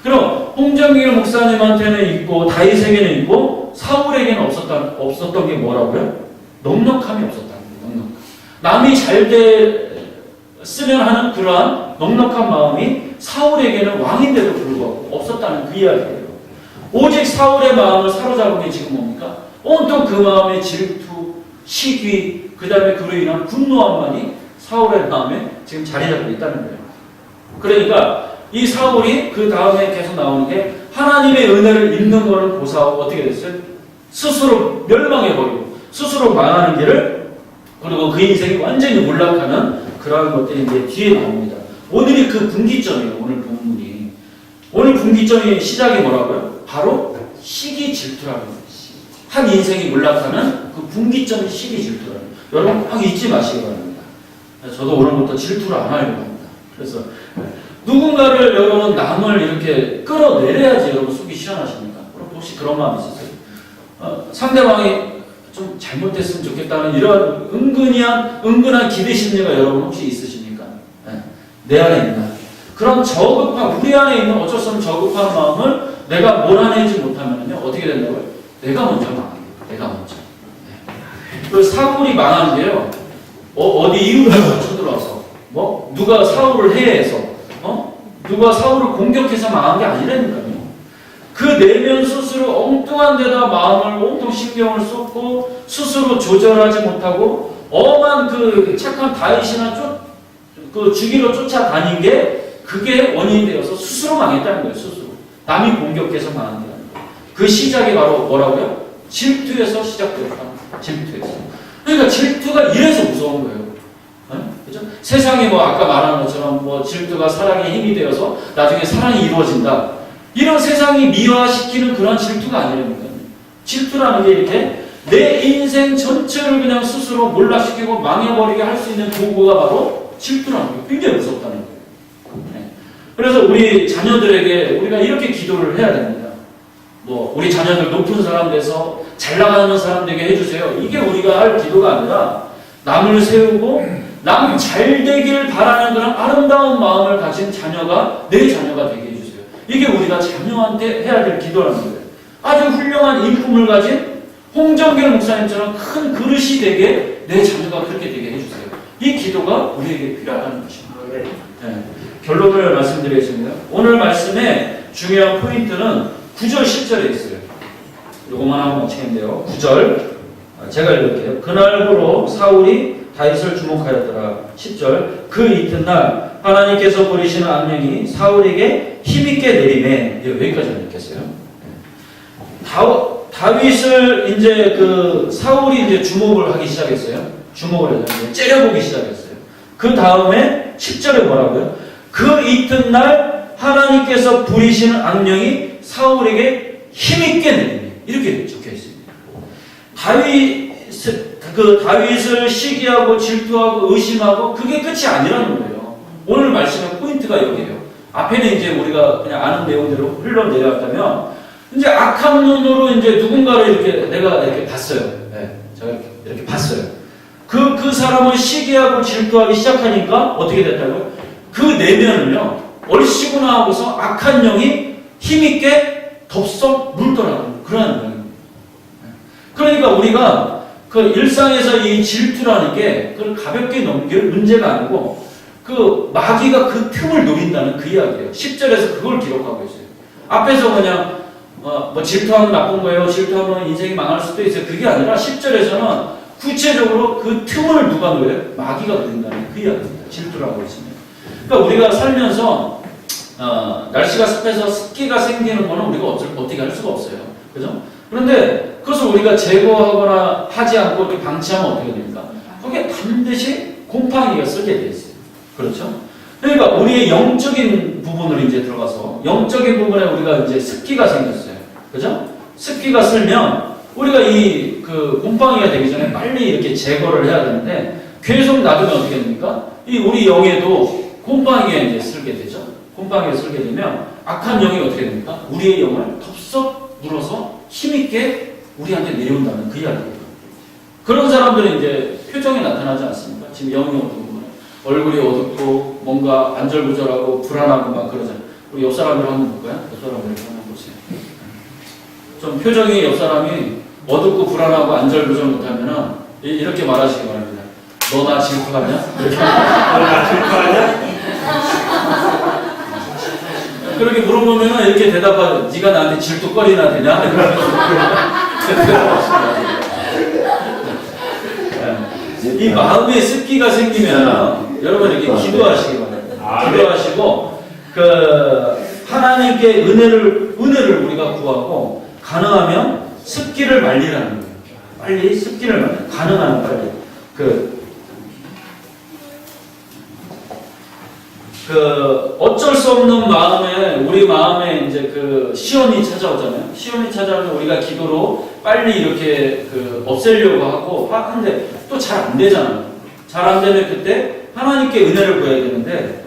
그럼 홍정길 목사님한테는 있고 다윗에게는 있고 사울에게는 없었던 게 뭐라고요? 넉넉함이 없었다는 거예요. 넉넉함. 남이 잘 됐으면 하는 그러한 넉넉한 마음이 사울에게는 왕인데도 불구하고 없었다는 그 이야기예요. 오직 사울의 마음을 사로잡은 게 지금 뭡니까? 온통 그 마음의 질투, 시기, 그 다음에 그로 인한 분노함만이 사울의 마음에 지금 자리 잡고 있다는 거예요. 그러니까 이 사울이 그 다음에 계속 나오는 게 하나님의 은혜를 입는 거를 고사하고 어떻게 됐어요? 스스로 멸망해버리고 스스로 망하는 길을, 그리고 그 인생이 완전히 몰락하는 그러한 것들이 이제 뒤에 나옵니다. 오늘이 그 분기점이에요. 오늘 본문이. 오늘 분기점의 시작이 뭐라고요? 바로 시기 질투라는 거예요. 한 인생이 몰락하는 그 분기점이 시기 질투라는 거예요. 여러분 꼭 잊지 마시기 바랍니다. 저도 오늘부터 질투를 안 하려고 합니다. 그래서 누군가를 여러분 남을 이렇게 끌어내려야지 여러분 속이 시원하십니까? 혹시 그런 마음 있으세요? 상대방이 좀 잘못됐으면 좋겠다는 이런 은근한 기대 심리가 여러분 혹시 있으십니까? 네. 내 안에 있나? 그런 우리 안에 있는 어쩔 수 없는 저급한 마음을 내가 몰아내지 못하면요 어떻게 된다고요? 내가 먼저 망해요. 내가 먼저. 네. 그 사울이 망한 게요. 어디 이웃을 쳐들어와서 누가 사울을 해해서 누가 사울을 공격해서 망한 게 아니라니까요. 그 내면 스스로 엉뚱한 데다 마음을 온통 신경을 쏟고 스스로 조절하지 못하고 엄한 그 착한 다윗이나 주기로 쫓아다닌 게 그게 원인이 되어서 스스로 망했다는 거예요. 스스로. 남이 공격해서 망한 게 아니에요. 그 시작이 바로 뭐라고요? 질투에서 시작되었다. 질투에서. 그러니까 질투가 이래서 무서운 거예요. 그죠? 세상에 아까 말한 것처럼 질투가 사랑의 힘이 되어서 나중에 사랑이 이루어진다. 이런 세상이 미화시키는 그런 질투가 아니라니까요. 질투라는 게 이렇게 내 인생 전체를 그냥 스스로 몰락시키고 망해버리게 할 수 있는 도구가 바로 질투라는 거예요. 굉장히 무섭다는 거예요. 네. 그래서 우리 자녀들에게 우리가 이렇게 기도를 해야 됩니다. 우리 자녀들 높은 사람 돼서 잘 나가는 사람 되게 해주세요. 이게 우리가 할 기도가 아니라 남을 세우고 남 잘 되기를 바라는 그런 아름다운 마음을 가진 자녀가 내 자녀가 되게 해주세요. 이게 우리가 자녀한테 해야 될 기도라는 거예요. 아주 훌륭한 인품을 가진 홍정길 목사님처럼 큰 그릇이 되게 내 자녀가 그렇게 되게 해주세요. 이 기도가 우리에게 필요하다는 것입니다. 네. 결론을 말씀드리겠습니다. 오늘 말씀의 중요한 포인트는 9절 10절에 있어요. 요것만 하고 마치겠는데요. 9절 제가 읽을게요. 그날부로 사울이 다윗을 주목하였더라. 10절 그 이튿날 하나님께서 버리시는 악령이 사울에게 힘있게 내리매. 여기까지 읽겠어요. 다윗을 이제 사울이 이제 주목을 하기 시작했어요. 주목을 해서 째려보기 시작했어요. 그 다음에 10절에 뭐라고요? 그 이튿날 하나님께서 부리시는 악령이 사울에게 힘있게 내리매. 이렇게 적혀 있습니다. 다윗을 시기하고 질투하고 의심하고 그게 끝이 아니라는 거예요. 오늘 말씀의 포인트가 여기에요. 앞에는 이제 우리가 그냥 아는 내용대로 흘러내려왔다면 이제 악한 눈으로 이제 누군가를 내가 이렇게 봤어요. 네, 제가 이렇게 봤어요. 그 사람을 시기하고 질투하기 시작하니까 어떻게 됐다고요? 그 내면을요, 얼씨구나 하고서 악한 영이 힘있게 덥석 물더라고요. 그러는 거예요. 그러니까 우리가 그 일상에서 이 질투라는 게 그걸 가볍게 넘길 문제가 아니고 그 마귀가 그 틈을 노린다는 그 이야기예요. 10절에서 그걸 기록하고 있어요. 앞에서 그냥 질투하면 나쁜 거예요. 질투하면 인생이 망할 수도 있어요. 그게 아니라 10절에서는 구체적으로 그 틈을 누가 노려요? 마귀가 노린다는 그 이야기입니다. 질투라고 했습니다. 그러니까 우리가 살면서 날씨가 습해서 습기가 생기는 거는 우리가 어떻게 할 수가 없어요. 그죠? 그런데 그것을 우리가 제거하거나 하지 않고 이렇게 방치하면 어떻게 됩니까? 거기에 반드시 곰팡이가 쓰게 돼 있어요. 그렇죠? 그러니까 우리의 영적인 부분으로 이제 들어가서 영적인 부분에 우리가 이제 습기가 생겼어요. 그죠? 습기가 슬면 우리가 이 그 곰팡이가 되기 전에 빨리 이렇게 제거를 해야 되는데 계속 놔두면 어떻게 됩니까? 이 우리 영에도 곰팡이가 이제 쓸게 되죠. 곰팡이가 쓸게 되면 악한 영이 어떻게 됩니까? 우리의 영을 덥석 물어서 힘있게 우리한테 내려온다는 그 이야기예요. 그런 사람들은 이제 표정이 나타나지 않습니까? 지금 영이 어두운 얼굴이 어둡고 뭔가 안절부절하고 불안하고 막 그러잖아요. 우리 옆 사람들 한번 볼까요? 옆 사람들 한번 보세요. 좀 표정이 옆 사람이 어둡고 불안하고 안절부절 못하면은 이렇게 말하시기 바랍니다. 너 나 질투하냐? 이렇게.
나 질투하냐?
그렇게 물어보면은 이렇게 대답하죠. 네가 나한테 질투거리나 되냐? 이 마음에 습기가 생기면 여러분 이렇게 기도하시기 바랍니다. 기도하시고 하나님께 은혜를 우리가 구하고 가능하면 습기를 말리라는 거예요. 빨리 습기를 말려. 가능하면 빨리 어쩔 수 없는 마음에 우리 마음에 이제 시험이 찾아오잖아요. 시험이 찾아오면 우리가 기도로 빨리 이렇게 없애려고 하고 하는데 또 잘 안 되잖아요. 잘 안 되면 그때 하나님께 은혜를 구해야 되는데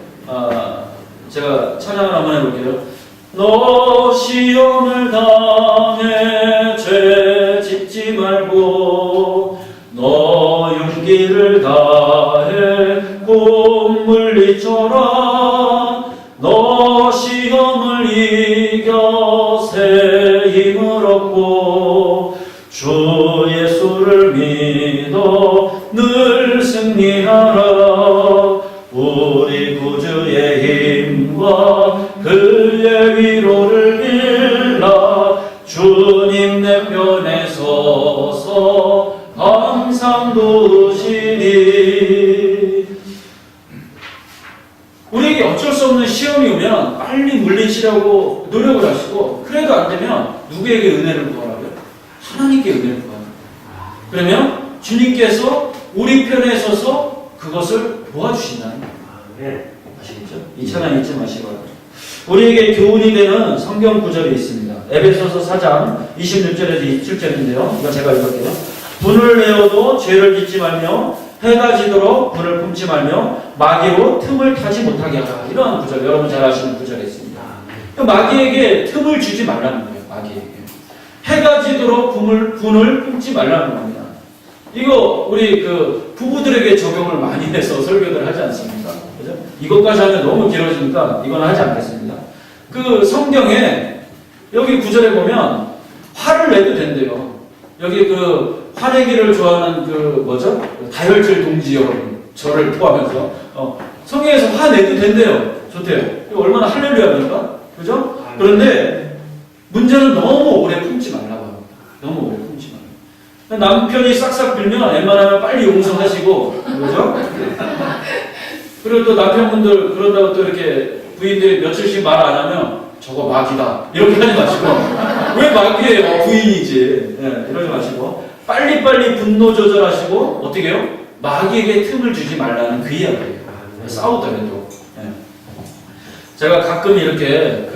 제가 찬양을 한번 해볼게요. 너 시험을 당해 죄 짓지 말고 너 용기를 다해 곧 물리쳐라 너 시험을 이겨 새 힘을 얻고 주 예수를 믿어 늘 승리하라 우리 구주의 힘과 그의 위로를 빌라 주님 내 편에 서서 항상 도우시니 우리에게 어쩔 수 없는 시험이 오면 빨리 물리치려고 노력을 하시고 그래도 안 되면 누구에게 은혜를 구하라고요? 하나님께 은혜를 구하라고요. 그러면 주님께서 우리 편에 서서 그것을 도와주신다는 거예요. 아시겠죠? 이 찬양 잊지 마시기 바랍니다. 우리에게 교훈이 되는 성경 구절이 있습니다. 에베소서 4장 26절에서 27절인데요. 이거 제가 읽을게요. 분을 내어도 죄를 짓지 말며 해가 지도록 분을 품지 말며 마귀로 틈을 타지 못하게 하라. 이러한 구절, 여러분 잘 아시는 구절이 있습니다. 마귀에게 틈을 주지 말라는 거예요. 마귀에게. 해가 지도록 분을 품지 말라는 겁니다. 이거 우리 부부들에게 적용을 많이 해서 설교를 하지 않습니까? 그죠? 이것까지 하면 너무 길어지니까 이건 하지 않겠습니다. 성경에 여기 구절에 보면 화를 내도 된대요. 여기 화내기를 좋아하는 뭐죠? 다혈질 동지 여러분, 저를 포함해서 성경에서 화내도 된대요. 좋대요. 이거 얼마나 할렐루야입니까? 그죠? 그런데 문제는 너무 오래 품지 말라고 합니다. 너무 오래 품지 말라고. 남편이 싹싹 빌면 웬만하면 빨리 용서하시고, 그죠? 그리고 또 남편분들 그런다고 또 이렇게 부인들이 며칠씩 말 안 하면 저거 마귀다. 이렇게 하지 마시고. 왜 마귀예요? 부인이지. 네, 이러지 마시고. 빨리빨리 분노 조절하시고, 어떻게 해요? 마귀에게 틈을 주지 말라는 그 이야기예요. 싸우더라도. 네. 제가 가끔 이렇게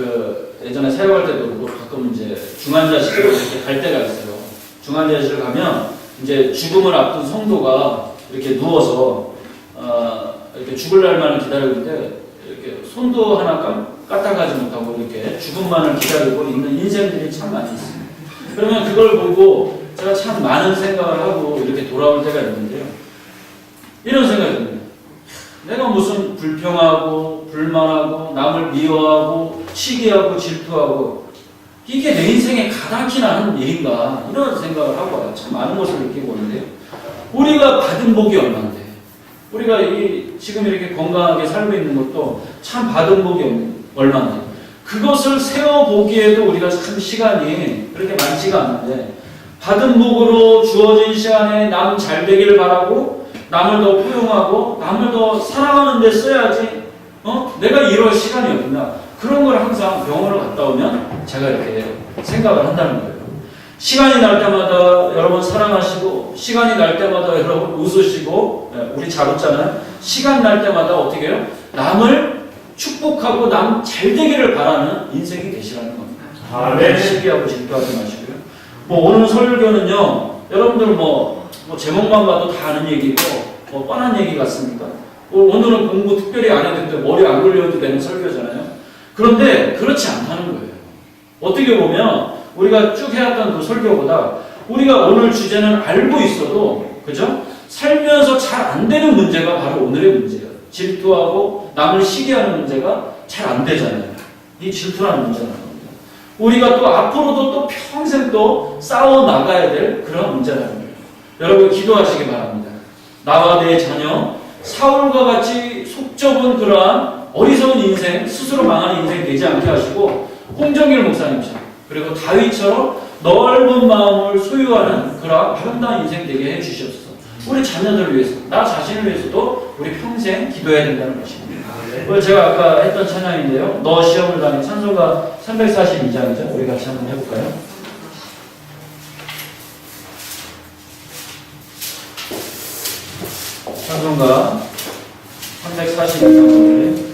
예전에 사역할 때도 그렇고 가끔 이제 중환자실을 이렇게 갈 때가 있어요. 중환자실 가면 이제 죽음을 앞둔 성도가 이렇게 누워서 이렇게 죽을 날만을 기다리고 있는데 이렇게 손도 하나 까딱하지 못하고 이렇게 죽음만을 기다리고 있는 인생들이 참 많이 있습니다. 그러면 그걸 보고 제가 참 많은 생각을 하고 이렇게 돌아올 때가 있는데요. 이런 생각이 듭니다. 내가 무슨 불평하고 불만하고 남을 미워하고 시기하고 질투하고 이게 내 인생에 가당키나 하는 일인가 이런 생각을 하고 와요. 참 많은 것을 느끼고 있는데요. 우리가 받은 복이 얼마인데 우리가 지금 이렇게 건강하게 살고 있는 것도 참 받은 복이 얼마인데 그것을 세워보기에도 우리가 참 시간이 그렇게 많지가 않은데 받은 복으로 주어진 시간에 남 잘 되기를 바라고 남을 더 포용하고 남을 더 사랑하는 데 써야지 내가 이럴 시간이 없나. 그런 걸 항상 병원을 갔다 오면 제가 이렇게 생각을 한다는 거예요. 시간이 날 때마다 여러분 사랑하시고 시간이 날 때마다 여러분 웃으시고 우리 잘 웃잖아요. 시간 날 때마다 어떻게 해요? 남을 축복하고 남 잘 되기를 바라는 인생이 되시라는 겁니다.
아멘.
시기하고 질투하지 마시고요. 뭐 오늘 설교는요, 여러분들 뭐 제목만 봐도 다 아는 얘기고 뭐 뻔한 얘기 같습니까? 오늘은 공부 특별히 안 해도 돼, 머리 안 굴려도 되는 설교잖아요. 그런데 그렇지 않다는 거예요. 어떻게 보면 우리가 쭉 해왔던 그 설교보다 우리가 오늘 주제는 알고 있어도 그죠? 살면서 잘 안 되는 문제가 바로 오늘의 문제예요. 질투하고 남을 시기하는 문제가 잘 안 되잖아요. 이 질투라는 문제는 겁니다. 우리가 또 앞으로도 또 평생 또 싸워 나가야 될 그런 문제라는 거예요. 여러분 기도하시기 바랍니다. 나와 내 자녀 사울과 같이 속 좁은 그러한 어리석은 인생, 스스로 망하는 인생 되지 않게 하시고 홍정길 목사님처럼 그리고 다윗처럼 넓은 마음을 소유하는 그러한 아름다운 인생 되게 해주시옵소서. 우리 자녀들을 위해서, 나 자신을 위해서도 우리 평생 기도해야 된다는 것입니다. 제가 아까 했던 찬양인데요. 너 시험을 당해 찬송가 342장이죠. 우리 같이 한번 해볼까요? 찬송가 342장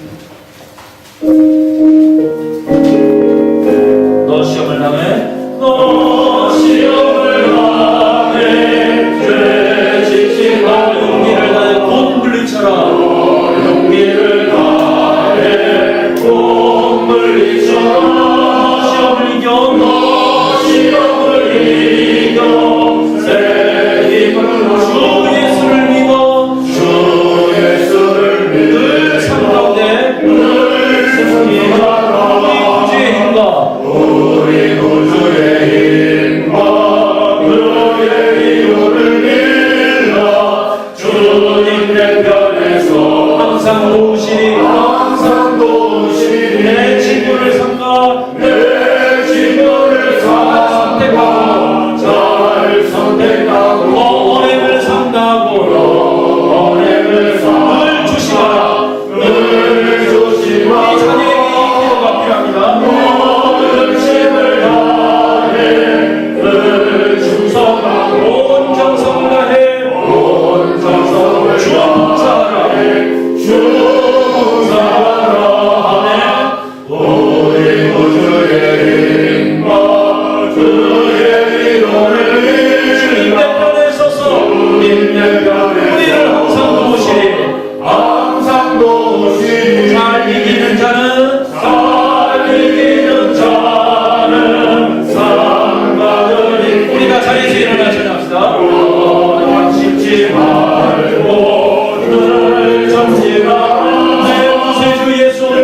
너 시험을 당해 너 시험을 당해 죄 짓지 마 용기를 다해 곧 물리쳐라 용기를 다해 곧 물리쳐라 시험을 이겨 너 시험을 이겨 새 힘으로 주 예수를 믿어 주 예수를 믿을 삶 가운데 늘 승리하라 우리 구주의 힘과 그의 이유를 믿라 주님 내 편에서 항상 도우시리 내 친구를 삼가 내 친구를 선택하고 잘 선택하고 언행을 삼가하고 언행을 늘 조심하라 늘 조심하라 이 자녀에게 기도가 필요합니다. 온 정성을 다해 주 봉사하라 우리 구주의 힘과 그의 이름을 주님 내 편에 서서 우리를 항상 도우시리 잘 이기는 자는 상 받으리 우리가 자리에서 일어나 찬양합시다. 쉽지 말고 늘 참지 마. 내 구세주 예수 내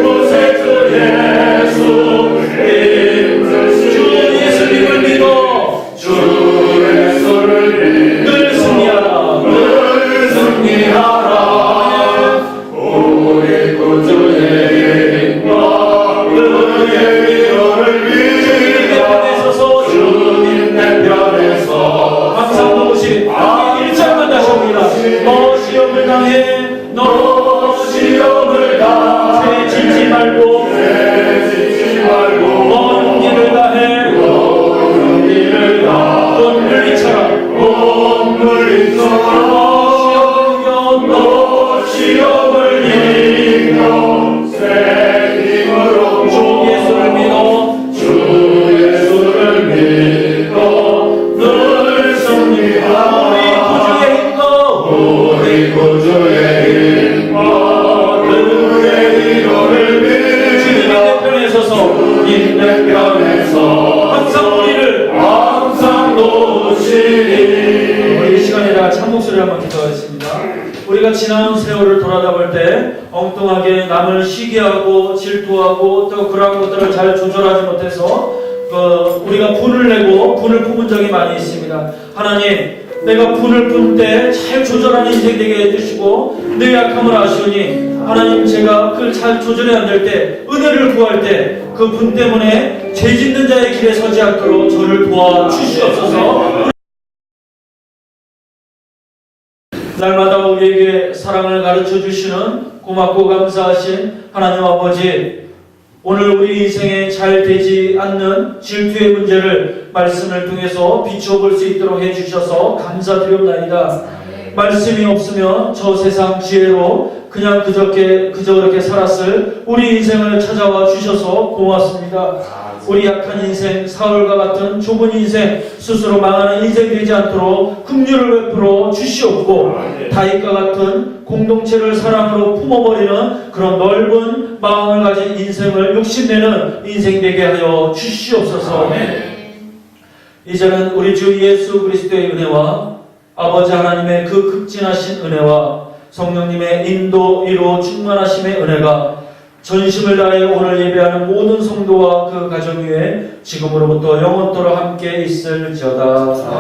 구세주 예수 주 예수님을 믿어 주 예수를 늘 승리하라 늘 승리하라 우리 구주의 힘과 그의 이름을 믿어 주님 내 편에서 항상 도우시 1절만 다시 옵니다. 너 시험을 당해 너 시험을 당해 짓지 말고 너 용기를 다해 넌 물리쳐라 너 시험을 이겨 새 힘으로 주 예수를 믿어 늘 승리하라 우리 구주의 힘과 그의 이름을 믿어 주님의 내 편에 서서 내 편에서 항상 우리를 항상 도우시리. 우리 이 시간에 다 참목소리 한번 기도하겠습니다. 우리가 지나온 세월을 돌아다 볼 때 엉뚱하게 남을 시기하고 질투하고 또 그러한 것들을 잘 조절하지 못해서 우리가 분을 내고 분을 품은 적이 많이 있습니다. 하나님, 내가 분을 뿜 때 잘 조절하는 인생 되게 해주시고 내 약함을 아시오니 하나님 제가 그걸 잘 조절해야 될 때 은혜를 구할 때 그 분 때문에 죄 짓는 자의 길에 서지 않도록 저를 도와주시옵소서. 날마다 우리에게 사랑을 가르쳐 주시는 고맙고 감사하신 하나님 아버지, 오늘 우리 인생에 잘 되지 않는 질투의 문제를 말씀을 통해서 비추어 볼 수 있도록 해주셔서 감사드립니다. 말씀이 없으면 저 세상 지혜로 그냥 그저 그렇게 살았을 우리 인생을 찾아와 주셔서 고맙습니다. 우리 약한 인생, 사울과 같은 좁은 인생, 스스로 망하는 인생 되지 않도록 긍휼을 베풀어 주시옵고, 다윗과 같은 공동체를 사랑으로 품어버리는 그런 넓은 마음을 가진 인생을 욕심내는 인생 되게 하여 주시옵소서. 이제는 우리 주 예수 그리스도의 은혜와 아버지 하나님의 그 극진하신 은혜와 성령님의 인도로 충만하심의 은혜가 전심을 다해 오늘 예배하는 모든 성도와 그 가정 위에 지금으로부터 영원토록 함께 있을지어다.